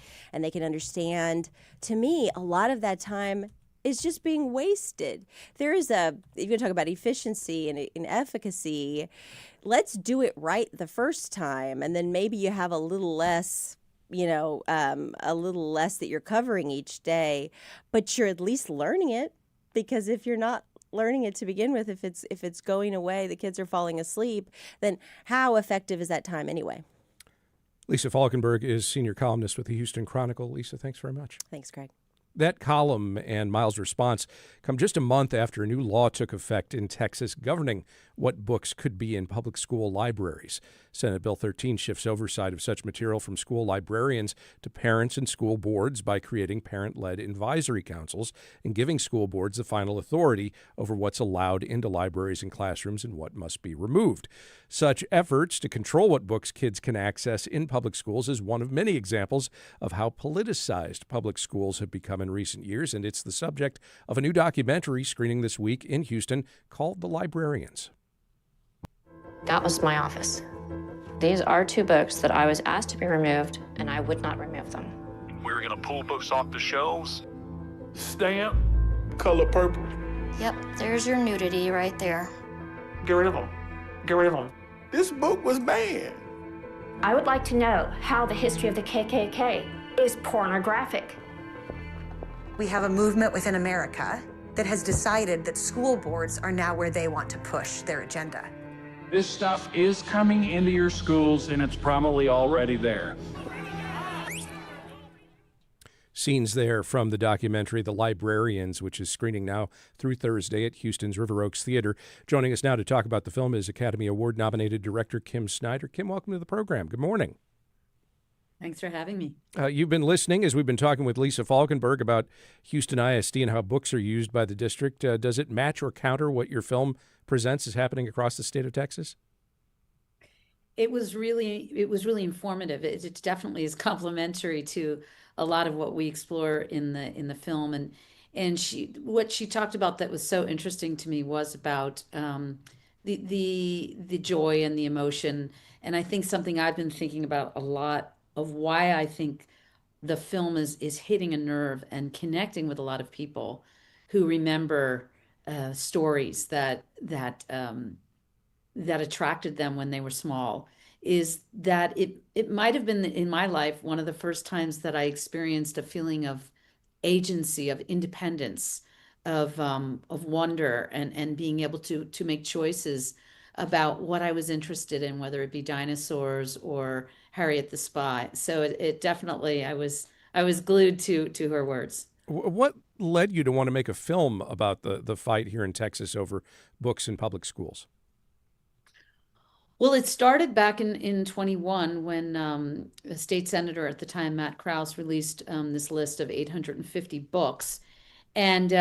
they can understand, to me, a lot of that time is just being wasted. There is if you talk about efficiency and efficacy, let's do it right the first time, and then maybe you have a little less, that you're covering each day, but you're at least learning it. Because if you're not learning it to begin with, if it's going away, the kids are falling asleep, then how effective is that time anyway? Lisa Falkenberg is senior columnist with the Houston Chronicle. Lisa, thanks very much. Thanks, Craig. That column and Miles' response come just a month after a new law took effect in Texas governing what books could be in public school libraries. Senate Bill 13 shifts oversight of such material from school librarians to parents and school boards by creating parent-led advisory councils and giving school boards the final authority over what's allowed into libraries and classrooms and what must be removed. Such efforts to control what books kids can access in public schools is one of many examples of how politicized public schools have become in recent years, and it's the subject of a new documentary screening this week in Houston called The Librarians. That was my office. These are 2 books that I was asked to be removed, and I would not remove them. We were gonna pull books off the shelves, stamp, color purple. Yep, there's your nudity right there. Get rid of them. Get rid of them. This book was banned. I would like to know how the history of the KKK is pornographic. We have a movement within America that has decided that school boards are now where they want to push their agenda. This stuff is coming into your schools, and it's probably already there. Scenes there from the documentary The Librarians, which is screening now through Thursday at Houston's River Oaks Theater. Joining us now to talk about the film is Academy Award-nominated director Kim Snyder. Kim, welcome to the program. Good morning. Thanks for having me. You've been listening as we've been talking with Lisa Falkenberg about Houston ISD and how books are used by the district. Does it match or counter what your film presents is happening across the state of Texas? It was really informative. It definitely is complementary to a lot of what we explore in the film. And what she talked about that was so interesting to me was about the joy and the emotion. And I think something I've been thinking about a lot of why I think the film is hitting a nerve and connecting with a lot of people who remember stories that attracted them when they were small, is that it might have been in my life one of the first times that I experienced a feeling of agency, of independence, of wonder, and being able to make choices about what I was interested in, whether it be dinosaurs or Harriet the Spy. So it definitely, I was glued to her words. What led you to want to make a film about the fight here in Texas over books in public schools? Well, it started back in 21 when a state senator at the time, Matt Krause, released this list of 850 books. And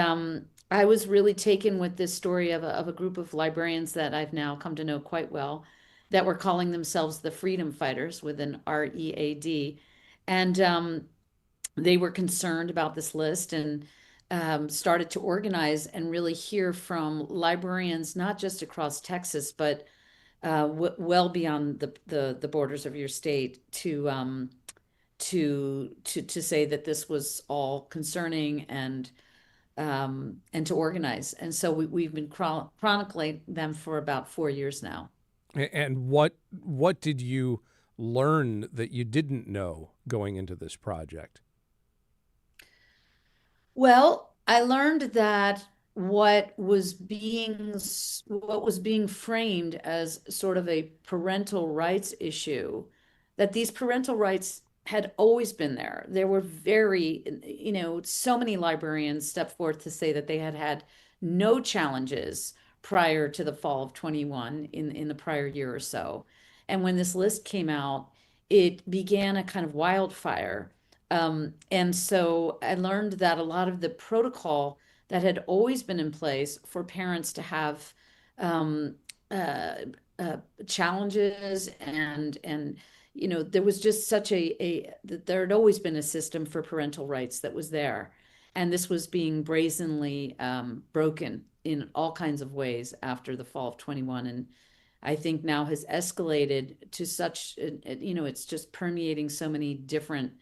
I was really taken with this story of a group of librarians that I've now come to know quite well, that were calling themselves the Freedom Fighters with an READ. And they were concerned about this list and started to organize and really hear from librarians, not just across Texas, but well beyond the borders of your state, to say that this was all concerning and to organize. And so we've been chronicling them for about 4 years now. And what did you learn that you didn't know going into this project? Well, I learned that what was being framed as sort of a parental rights issue, that these parental rights had always been there. There were so many librarians stepped forth to say that they had no challenges prior to the fall of 21 in the prior year or so. And when this list came out, it began a kind of wildfire. And so I learned that a lot of the protocol that had always been in place for parents to have challenges and there was just such there had always been a system for parental rights that was there. And this was being brazenly broken in all kinds of ways after the fall of 21. And I think now has escalated to such, it's just permeating so many different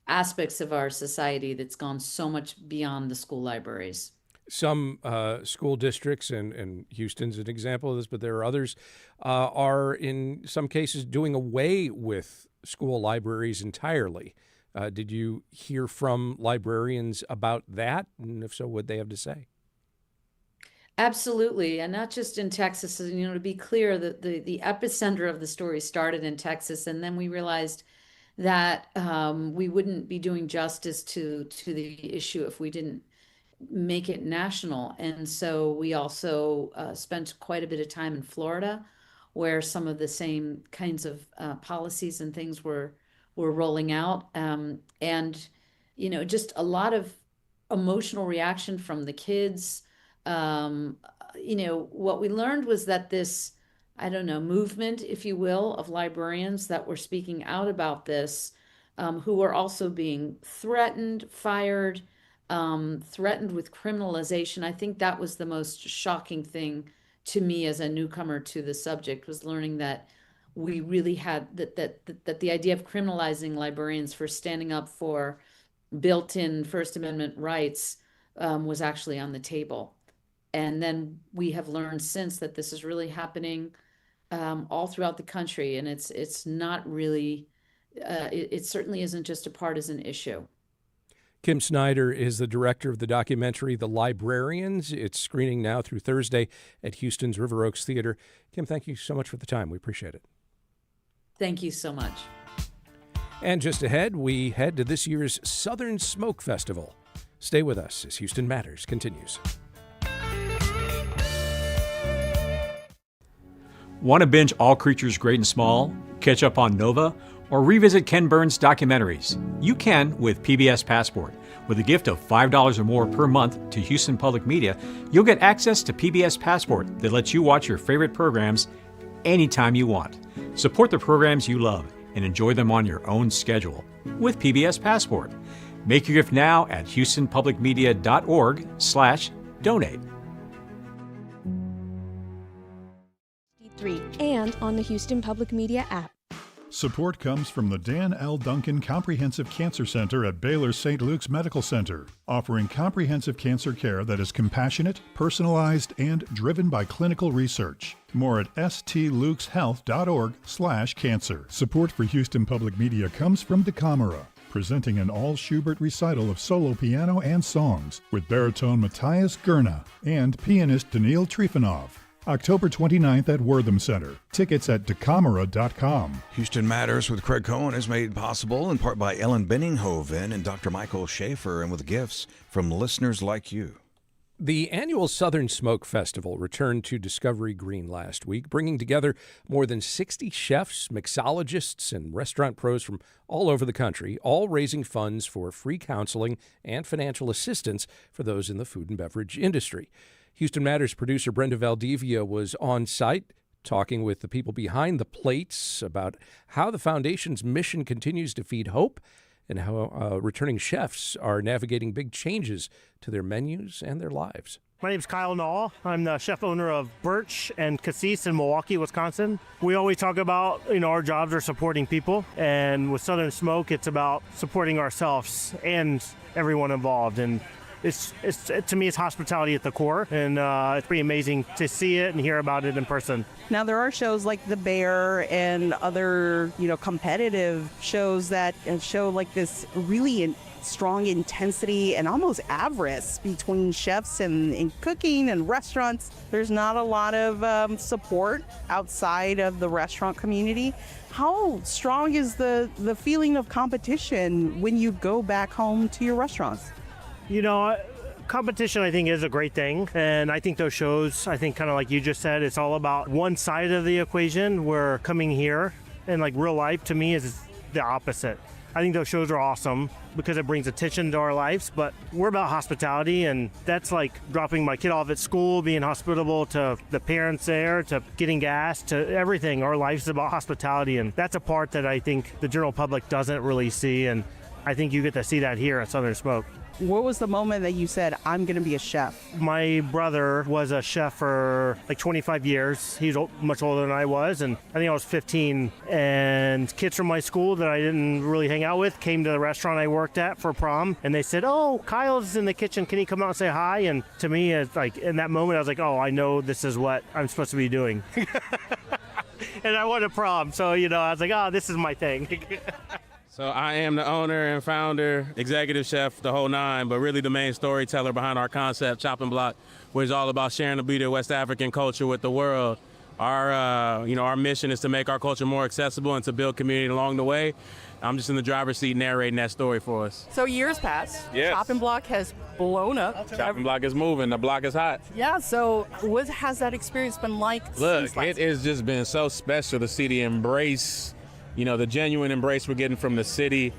aspects of our society that's gone so much beyond the school libraries. Some school districts, and Houston's an example of this, but there are others, are in some cases doing away with school libraries entirely. Did you hear from librarians about that? And if so, what they have to say? Absolutely. And not just in Texas. To be clear, that the epicenter of the story started in Texas. And then we realized that we wouldn't be doing justice to the issue if we didn't make it national. And so we also spent quite a bit of time in Florida, where some of the same kinds of policies and things were rolling out. And, you know, just a lot of emotional reaction from the kids. You know, what we learned was that this, I don't know, movement, if you will, of librarians that were speaking out about this, who were also being threatened, fired, threatened with criminalization. I think that was the most shocking thing to me as a newcomer to the subject, was learning that we really had that the idea of criminalizing librarians for standing up for built-in First Amendment rights was actually on the table. And then we have learned since that this is really happening all throughout the country, and it's not really it certainly isn't just a partisan issue. Kim Snyder is the director of the documentary The Librarians. It's screening now through Thursday at Houston's River Oaks Theater. Kim, thank you so much for the time. We appreciate it. Thank you so much. And just ahead, we head to this year's Southern Smoke Festival. Stay with us as Houston Matters continues. Want to binge All Creatures Great and Small, catch up on Nova, or revisit Ken Burns' documentaries? You can with PBS Passport. With a gift of $5 or more per month to Houston Public Media, you'll get access to PBS Passport that lets you watch your favorite programs anytime you want. Support the programs you love and enjoy them on your own schedule with PBS Passport. Make your gift now at houstonpublicmedia.org/donate. And on the Houston Public Media app. Support comes from the Dan L. Duncan Comprehensive Cancer Center at Baylor St. Luke's Medical Center, offering comprehensive cancer care that is compassionate, personalized, and driven by clinical research. More at stlukeshealth.org/cancer. Support for Houston Public Media comes from Decamera, presenting an all-Schubert recital of solo piano and songs with baritone Matthias Gurna and pianist Daniil Trifonov. October 29th at Wortham Center. Tickets at decamera.com. Houston Matters with Craig Cohen is made possible in part by Ellen Benninghoven and Dr. Michael Schaefer, and with gifts from listeners like you. The annual Southern Smoke Festival returned to Discovery Green last week, bringing together more than 60 chefs, mixologists, and restaurant pros from all over the country, all raising funds for free counseling and financial assistance for those in the food and beverage industry. Houston Matters producer Brenda Valdivia was on site talking with the people behind the plates about how the foundation's mission continues to feed hope and how returning chefs are navigating big changes to their menus and their lives. My name's Kyle Nall. I'm the chef owner of Birch and Cassis in Milwaukee, Wisconsin. We always talk about, our jobs are supporting people, and with Southern Smoke, it's about supporting ourselves and everyone involved. And it's to me, it's hospitality at the core, and it's pretty amazing to see it and hear about it in person. Now, there are shows like The Bear and other, competitive shows that show like this really strong intensity and almost avarice between chefs and cooking and restaurants. There's not a lot of support outside of the restaurant community. How strong is the feeling of competition when you go back home to your restaurants? Competition, I think, is a great thing. And I think those shows, kind of like you just said, it's all about one side of the equation, where coming here and like real life to me is the opposite. I think those shows are awesome because it brings attention to our lives, but we're about hospitality, and that's like dropping my kid off at school, being hospitable to the parents there, to getting gas, to everything. Our life's about hospitality, and that's a part that I think the general public doesn't really see, and I think you get to see that here at Southern Smoke. What was the moment that you said, I'm going to be a chef? My brother was a chef for like 25 years. He's much older than I was, and I think I was 15. And kids from my school that I didn't really hang out with came to the restaurant I worked at for prom, and they said, "Oh, Kyle's in the kitchen. Can he come out and say hi?" And to me, it's like in that moment, I was like, "Oh, I know this is what I'm supposed to be doing." And I went to prom, so I was like, "Oh, this is my thing." So I am the owner and founder, executive chef, the whole nine, but really the main storyteller behind our concept, Chopping Block, which is all about sharing the beauty of West African culture with the world. our mission is to make our culture more accessible and to build community along the way. I'm just in the driver's seat narrating that story for us. So years pass. Yes. Chopping Block has blown up. Chopping Block is moving. The block is hot. Yeah, so what has that experience been like? Look, it has just been so special to see the embrace, the genuine embrace we're getting from the city.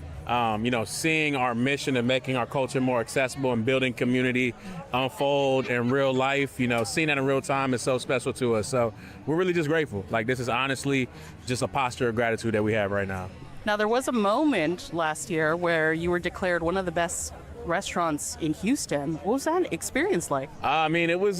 Seeing our mission of making our culture more accessible and building community unfold in real life, seeing that in real time is so special to us. So we're really just grateful. Like, this is honestly just a posture of gratitude that we have right now. Now, there was a moment last year where you were declared one of the best restaurants in Houston. What was that experience like? It was,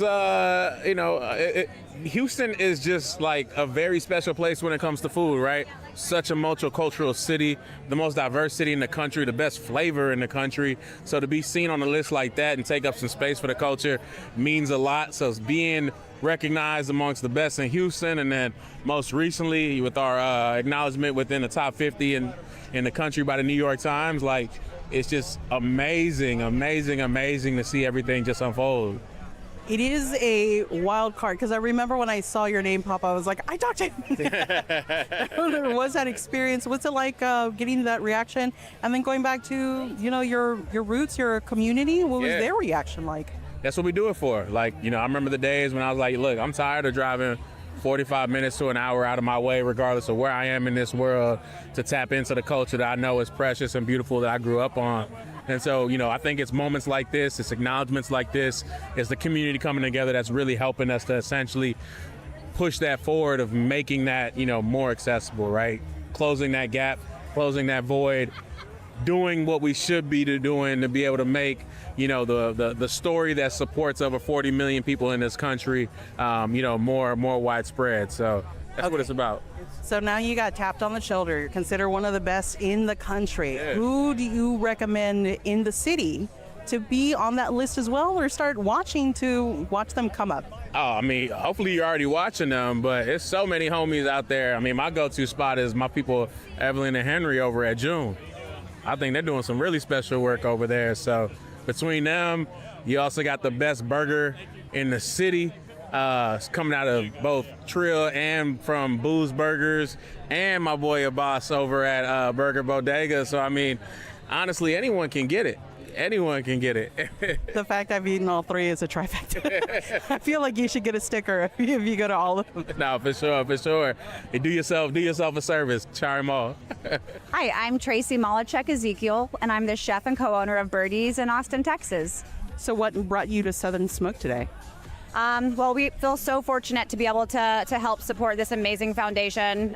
Houston is just like a very special place when it comes to food, right? Such a multicultural city, the most diverse city in the country, the best flavor in the country. So to be seen on a list like that and take up some space for the culture means a lot. So it's being recognized amongst the best in Houston, and then most recently with our acknowledgement within the top 50 in the country by the New York Times, like, it's just amazing to see everything just unfold. It is a wild card, because I remember when I saw your name pop, I was like, I talked to him. Was that experience? What's it like getting that reaction? And then going back to, your roots, your community, what was their reaction like? That's what we do it for. Like, I remember the days when I was like, look, I'm tired of driving 45 minutes to an hour out of my way, regardless of where I am in this world, to tap into the culture that I know is precious and beautiful that I grew up on. And so, I think it's moments like this, it's acknowledgments like this, it's the community coming together that's really helping us to essentially push that forward of making that, more accessible, right? Closing that gap, closing that void, doing what we should be doing to be able to make, the story that supports over 40 million people in this country, more widespread. So that's what it's about. So now you got tapped on the shoulder. You're considered one of the best in the country. Yeah. Who do you recommend in the city to be on that list as well, or start watching to watch them come up? Oh, hopefully you're already watching them, but there's so many homies out there. My go-to spot is my people, Evelyn and Henry over at June. I think they're doing some really special work over there. So between them, you also got the best burger in the city. It's coming out of both Trill and from Boo's Burgers, and my boy Abbas over at Burger Bodega. So, honestly, anyone can get it. Anyone can get it. The fact I've eaten all three is a trifecta. I feel like you should get a sticker if you go to all of them. No, for sure. Hey, do yourself a service. Try them all. Hi, I'm Tracy Malachek Ezekiel, and I'm the chef and co-owner of Birdie's in Austin, Texas. So what brought you to Southern Smoke today? Well, we feel so fortunate to be able to help support this amazing foundation.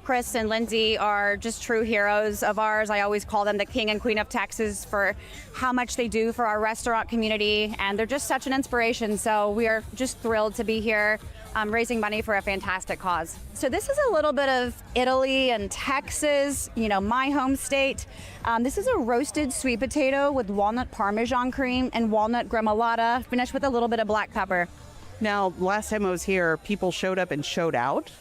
Chris and Lindsay are just true heroes of ours. I always call them the king and queen of Texas for how much they do for our restaurant community, and they're just such an inspiration. So we are just thrilled to be here raising money for a fantastic cause. So this is a little bit of Italy and Texas, my home state. This is a roasted sweet potato with walnut Parmesan cream and walnut gremolata, finished with a little bit of black pepper. Now, last time I was here, people showed up and showed out.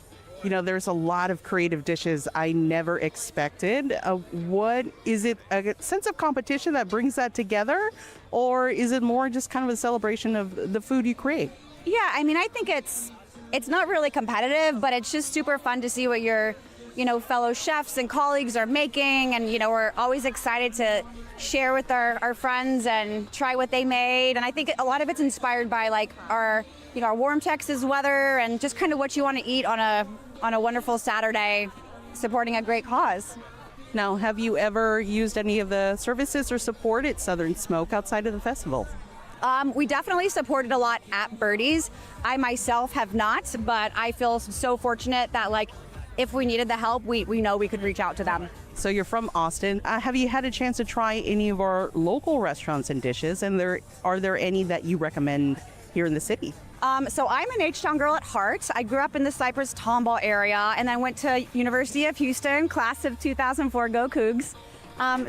There's a lot of creative dishes I never expected. What is it, a sense of competition that brings that together? Or is it more just kind of a celebration of the food you create? Yeah, I think it's not really competitive, but it's just super fun to see what your, fellow chefs and colleagues are making. And, we're always excited to share with our friends and try what they made. And I think a lot of it's inspired by our warm Texas weather and just kind of what you want to eat on a wonderful Saturday supporting a great cause. Now, have you ever used any of the services or support at Southern Smoke outside of the festival? We definitely supported a lot at Birdie's. I myself have not, but I feel so fortunate that if we needed the help, we know we could reach out to them. So you're from Austin. Have you had a chance to try any of our local restaurants and dishes? And are there any that you recommend here in the city? So I'm an H-Town girl at heart. I grew up in the Cypress Tomball area and then went to University of Houston, class of 2004, go Cougs.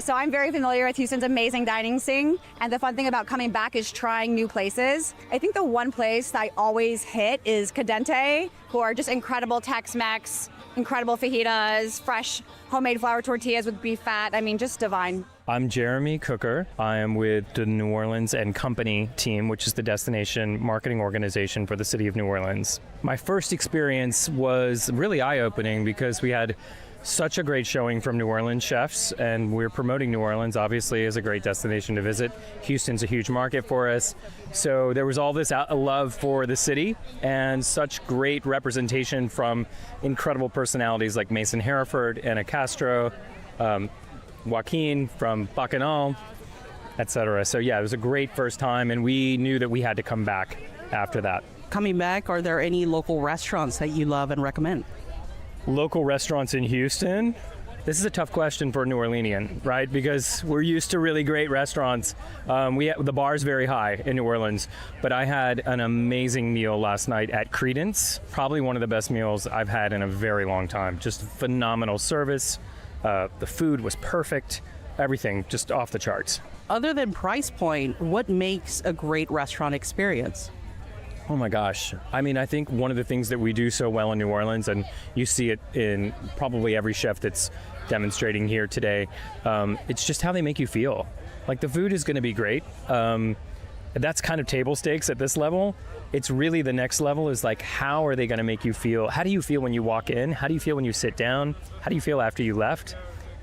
So I'm very familiar with Houston's amazing dining scene, and the fun thing about coming back is trying new places. I think the one place that I always hit is Cadente, who are just incredible Tex-Mex, incredible fajitas, fresh homemade flour tortillas with beef fat. Just divine. I'm Jeremy Cooker. I am with the New Orleans and Company team, which is the destination marketing organization for the city of New Orleans. My first experience was really eye-opening because we had such a great showing from New Orleans chefs, and we're promoting New Orleans, obviously, as a great destination to visit. Houston's a huge market for us. So there was all this love for the city and such great representation from incredible personalities like Mason Hereford, Anna Castro, Joaquin from Bacchanal, etc. So yeah, it was a great first time, and we knew that we had to come back after that. Coming back, are there any local restaurants that you love and recommend? Local restaurants in Houston? This is a tough question for a New Orleanian, right? Because we're used to really great restaurants. The bar's very high in New Orleans, but I had an amazing meal last night at Credence. Probably one of the best meals I've had in a very long time. Just phenomenal service. The food was perfect. Everything just off the charts. Other than price point, what makes a great restaurant experience? Oh my gosh. I mean, I think one of the things that we do so well in New Orleans, and you see it in probably every chef that's demonstrating here today, it's just how they make you feel. Like, the food is going to be great. That's kind of table stakes at this level. It's really the next level is like, how are they going to make you feel? How do you feel when you walk in? How do you feel when you sit down? How do you feel after you left?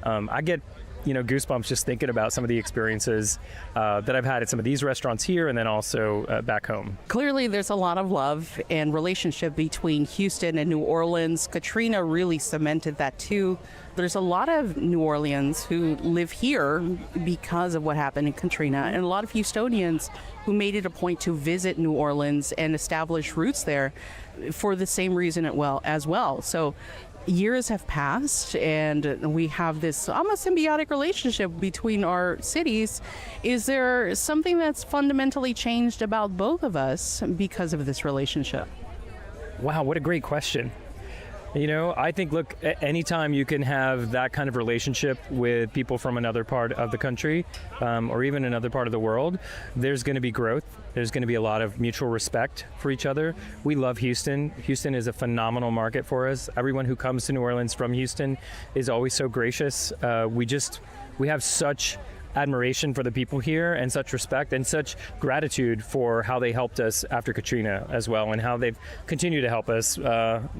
I get goosebumps just thinking about some of the experiences that I've had at some of these restaurants here and then also back home. Clearly, there's a lot of love and relationship between Houston and New Orleans. Katrina really cemented that too. There's a lot of New Orleans who live here because of what happened in Katrina, and a lot of Houstonians who made it a point to visit New Orleans and establish roots there for the same reason as well. So years have passed, and we have this almost symbiotic relationship between our cities. Is there something that's fundamentally changed about both of us because of this relationship? Wow, what a great question. I think, look, anytime you can have that kind of relationship with people from another part of the country or even another part of the world, there's going to be growth. There's going to be a lot of mutual respect for each other. We love Houston. Houston is a phenomenal market for us. Everyone who comes to New Orleans from Houston is always so gracious. We have such admiration for the people here and such respect and such gratitude for how they helped us after Katrina as well, and how they've continued to help us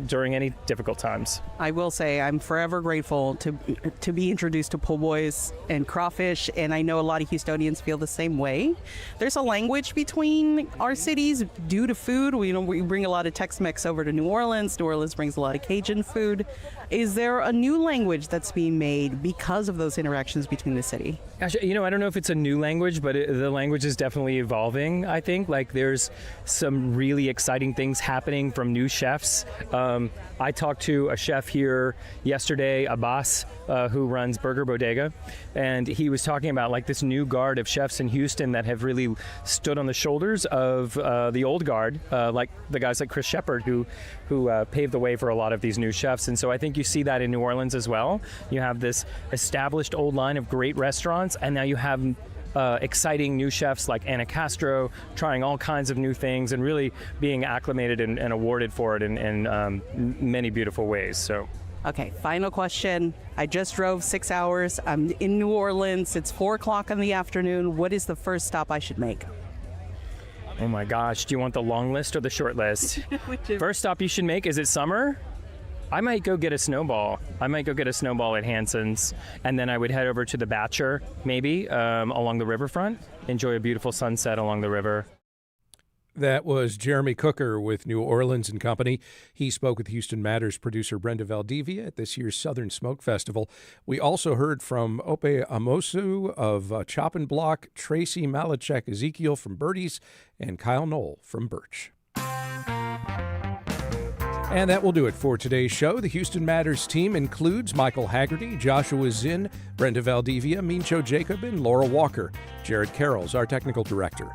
during any difficult times. I will say I'm forever grateful to be introduced to po' boys and crawfish, and I know a lot of Houstonians feel the same way. There's a language between our cities due to food. We bring a lot of Tex-Mex over to New Orleans. New Orleans brings a lot of Cajun food. Is there a new language that's being made because of those interactions between the city? Gosh, I don't know if it's a new language, but the language is definitely evolving, I think. Like, there's some really exciting things happening from new chefs. I talked to a chef here yesterday, Abbas, who runs Burger Bodega, and he was talking about like this new guard of chefs in Houston that have really stood on the shoulders of the old guard, like the guys like Chris Shepard, who paved the way for a lot of these new chefs. And so I think you see that in New Orleans as well. You have this established old line of great restaurants, and now you have exciting new chefs like Anna Castro trying all kinds of new things and really being acclimated and awarded for it in many beautiful ways. So. Okay, final question. I just drove 6 hours. I'm in New Orleans. It's 4 o'clock in the afternoon. What is the first stop I should make? Oh my gosh, do you want the long list or the short list? First stop you should make, is it summer? I might go get a snowball. At Hanson's, and then I would head over to the Batcher, maybe, along the riverfront. Enjoy a beautiful sunset along the river. That was Jeremy Cooker with New Orleans and Company. He spoke with Houston Matters producer Brenda Valdivia at this year's Southern Smoke Festival. We also heard from Ope Amosu of Chop and Block, Tracy Malachek Ezekiel from Birdies, and Kyle Knoll from Birch. And that will do it for today's show. The Houston Matters team includes Michael Haggerty, Joshua Zinn, Brenda Valdivia, Mincho Jacobin, Laura Walker. Jared Carroll's our technical director.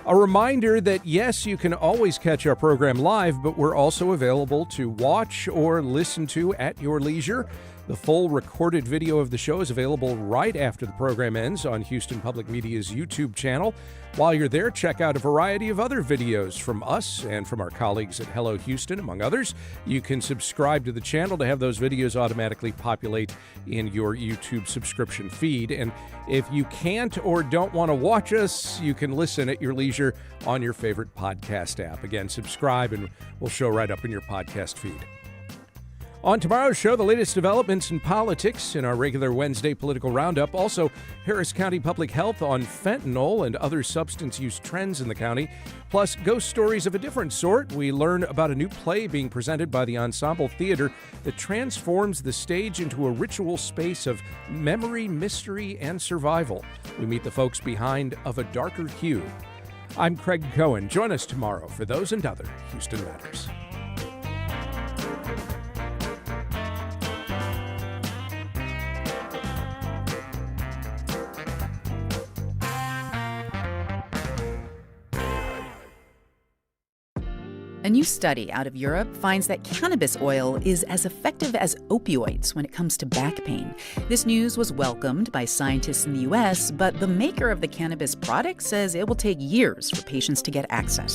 A reminder that, yes, you can always catch our program live, but we're also available to watch or listen to at your leisure. The full recorded video of the show is available right after the program ends on Houston Public Media's YouTube channel. While you're there, check out a variety of other videos from us and from our colleagues at Hello Houston, among others. You can subscribe to the channel to have those videos automatically populate in your YouTube subscription feed. And if you can't or don't want to watch us, you can listen at your leisure on your favorite podcast app. Again, subscribe and we'll show right up in your podcast feed. On tomorrow's show, the latest developments in politics in our regular Wednesday political roundup. Also, Harris County Public Health on fentanyl and other substance use trends in the county. Plus, ghost stories of a different sort. We learn about a new play being presented by the Ensemble Theater that transforms the stage into a ritual space of memory, mystery, and survival. We meet the folks behind Of a Darker Hue. I'm Craig Cohen. Join us tomorrow for those and other Houston Matters. A new study out of Europe finds that cannabis oil is as effective as opioids when it comes to back pain. This news was welcomed by scientists in the U.S., but the maker of the cannabis product says it will take years for patients to get access.